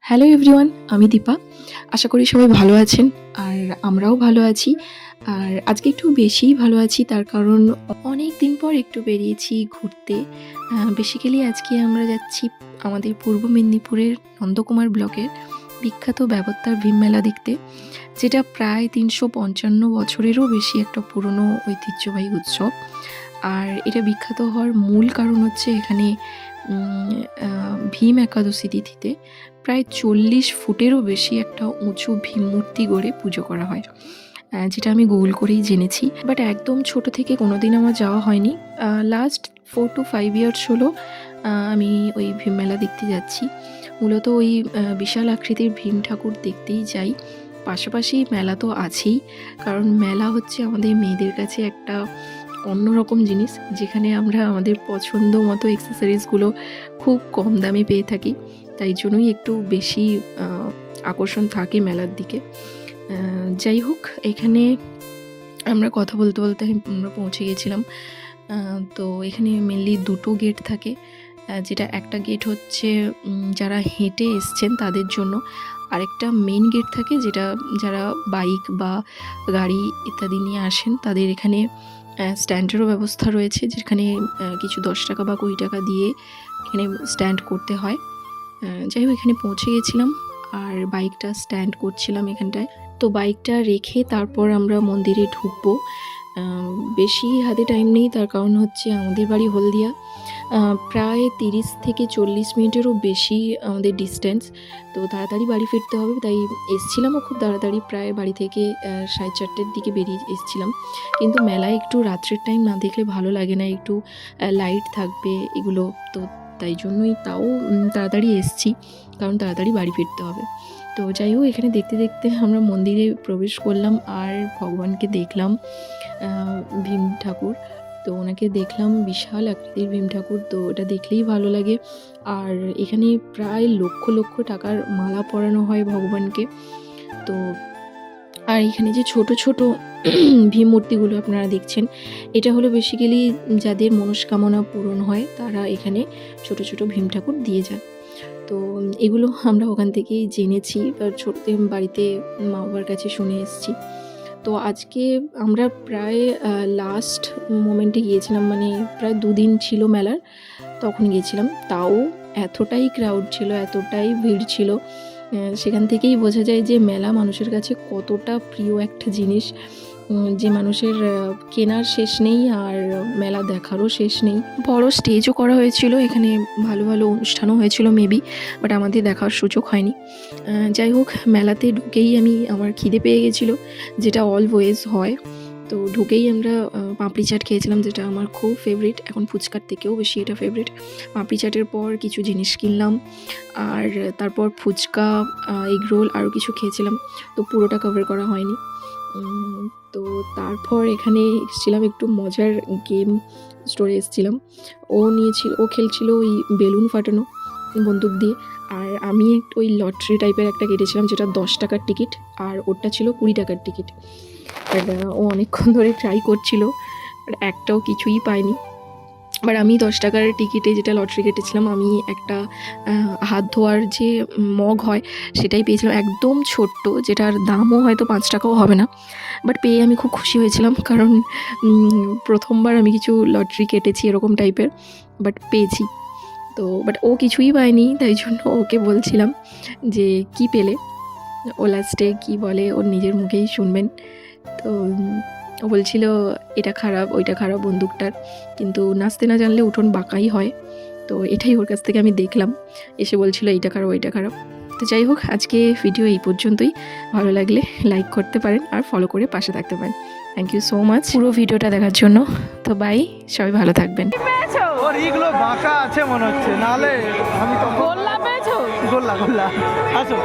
Hello everyone, আমি দীপা। আশা করি সবাই ভালো আছেন আর আমরাও ভালো আছি। আর আজকে একটু বেশিই ভালো আছি, তার কারণ অনেক দিন পর একটু বেরিয়েছি ঘুরতে। বেসিক্যালি আজকে আমরা যাচ্ছি আমাদের পূর্ব মেদিনীপুরের নন্দকুমার ব্লকের বিখ্যাত ব্যবত্তার ভীম মেলা দেখতে, যেটা প্রায় ৩৫৫ বছরেরও বেশি একটা পুরনো ঐতিহ্যবাহী উৎসব। আর এটা বিখ্যাত হওয়ার মূল কারণ হচ্ছে এখানে ভীম একাদশী তিথিতে প্রায় ৪০ ফুটেরও বেশি একটা উঁচু ভীম মূর্তি গড়ে পুজো করা হয়, যেটা আমি গুগল করেই জেনেছি। বাট একদম ছোট থেকে কোনোদিন আমার যাওয়া হয়নি। লাস্ট 4 to 5 ইয়ার্স হলো আমি ওই ভীম মেলা দেখতে যাচ্ছি। মূলত ওই বিশাল আকৃতির ভীম ঠাকুর দেখতেই যাই। পাশাপাশি মেলা তো আছেই, কারণ মেলা হচ্ছে আমাদের মেয়েদের কাছে একটা অন্যরকম জিনিস, যেখানে আমরা আমাদের পছন্দ মতো অ্যাক্সেসরিজগুলো খুব কম দামে পেয়ে থাকি। তাই জন্যই একটু বেশি আকর্ষণ থাকে মেলার দিকে। যাই হোক, এখানে আমরা কথা বলতে বলতে আমরা পৌঁছে গেছিলাম। তো এখানে মেনলি দুটো গেট থাকে, যেটা একটা গেট হচ্ছে যারা হেঁটে এসছেন তাদের জন্য, আরেকটা মেন গেট থাকে যেটা যারা বাইক বা গাড়ি ইত্যাদি নিয়ে আসেন তাদের এখানে স্ট্যান্ডেরও ব্যবস্থা রয়েছে, যেখানে কিছু 10 টাকা বা 20 টাকা দিয়ে এখানে স্ট্যান্ড করতে হয়। যাই হোক, এখানে পৌঁছে গেছিলাম আর বাইকটা স্ট্যান্ড করছিলাম এখানটায়। তো বাইকটা রেখে তারপর আমরা মন্দিরে ঢুকবো। বেশি হাতে টাইম নেই, তার কারণ হচ্ছে আমাদের বাড়ি হলদিয়া। প্রায় 30 থেকে 40 মিনিটেরও বেশি আমাদের ডিস্টেন্স। তো তাড়াতাড়ি বাড়ি ফিরতে হবে, তাই এসছিলামও খুব তাড়াতাড়ি, প্রায় বাড়ি থেকে 4:30-র দিকে বেরিয়ে এসছিলাম। কিন্তু মেলায় একটু রাত্রের টাইম না দেখলে ভালো লাগে না, একটু লাইট থাকবে এগুলো, তো তাই জন্যই তাও তাড়াতাড়ি এসছি, কারণ তাড়াতাড়ি বাড়ি ফিরতে হবে। তো যাই হোক, এখানে দেখতে দেখতে আমরা মন্দিরে প্রবেশ করলাম আর ভগবানকে দেখলাম, ভীম ঠাকুর। তো ওনাকে দেখলাম, বিশাল আকৃতির ভীম ঠাকুর, তো এটা দেখলেই ভালো লাগে। আর এখানে প্রায় লক্ষ লক্ষ টাকার মালা পরানো হয় ভগবানকে। তো আর এখানে যে ছোট ছোট ভীম মূর্তিগুলো আপনারা দেখছেন, এটা হলো বেসিক্যালি যাদের মনস্কামনা পূরণ হয় তারা এখানে ছোট ছোট ভীম ঠাকুর দিয়ে যান। তো এগুলো আমরা ওখান থেকেই জেনেছি, বা ছোট থেকে বাড়িতে মা বাবার কাছে শুনে এসেছি। তো আজকে আমরা প্রায় লাস্ট মোমেন্টে গিয়েছিলাম, মানে প্রায় 2 দিন ছিল মেলার, তখন গিয়েছিলাম। তাও এতটাই ক্রাউড ছিল, এতটাই ভিড় ছিল, সেখান থেকেই বোঝা যায় যে মেলা মানুষের কাছে কতটা প্রিয় একটা জিনিস, যে মানুষের কেনার শেষ নেই আর মেলা দেখারও শেষ নেই। বড় স্টেজও করা হয়েছিল এখানে, ভালো ভালো অনুষ্ঠানও হয়েছিল মেবি, বাট আমাদের দেখার সুযোগ হয়নি। যাই হোক, মেলাতে ঢুকেই আমার খিদে পেয়ে গেছিলো, যেটা অলওয়েজ হয়। তো ঢুকেই আমরা পাপড়ি চাট খেয়েছিলাম, যেটা আমার খুব ফেভারিট, এখন ফুচকার থেকেও বেশি এটা ফেভারিট। পাপড়ি চাটের পর কিছু জিনিস কিনলাম, আর তারপর ফুচকা, এগ রোল আরও কিছু খেয়েছিলাম, তো পুরোটা কভার করা হয়নি। তো তারপর এখানে এসেছিলাম একটু মজার গেম স্টোরে এসেছিলাম। ও খেলছিল ওই বেলুন ফাটানো বন্দুক দিয়ে, আর আমি ওই লটারি টাইপের একটা কেটেছিলাম, যেটা 10 টাকার টিকিট, আর ওটা ছিল 20 টাকার টিকিট। আর ও অনেকক্ষণ ধরে ট্রাই করছিল, বাট একটাও কিছুই পায়নি। বাট আমি 10 টাকার টিকিটে যেটা লটারি কেটেছিলাম, আমি একটা হাত ধোয়ার যে মগ হয় সেটাই পেয়েছিলাম, একদম ছোট্ট, যেটার দামও হয়তো 5 টাকাও হবে না। বাট পেয়ে আমি খুব খুশি হয়েছিলাম, কারণ প্রথমবার আমি কিছু লটারি কেটেছি এরকম টাইপের, বাট পেয়েছি। তো বাট ও কিছুই পায়নি, তাই জন্য ওকে বলছিলাম যে কি পেলে। ও লাস্টে কী বলে ওর নিজের মুখেই শুনবেন। তো ও বলছিল এটা খারাপ ওইটা খারাপ বন্দুকটার, কিন্তু নাচতে না জানলে উঠোন বাঁকাই হয়। তো এটাই ওর কাছ থেকে আমি দেখলাম, এসে বলছিল এইটা খারাপ ওইটা খারাপ। তো যাই হোক, আজকে ভিডিও এই পর্যন্তই। ভালো লাগলে লাইক করতে পারেন আর ফলো করে পাশে থাকতে পারেন। থ্যাংক ইউ সো মাচ পুরো ভিডিওটা দেখার জন্য। তো বাই, সবাই ভালো থাকবেন। ওর এইগুলো বাঁকা আছে মনে হচ্ছে, নাহলে আমি তো গোল্লা পেয়েছো, গোল্লা আসো।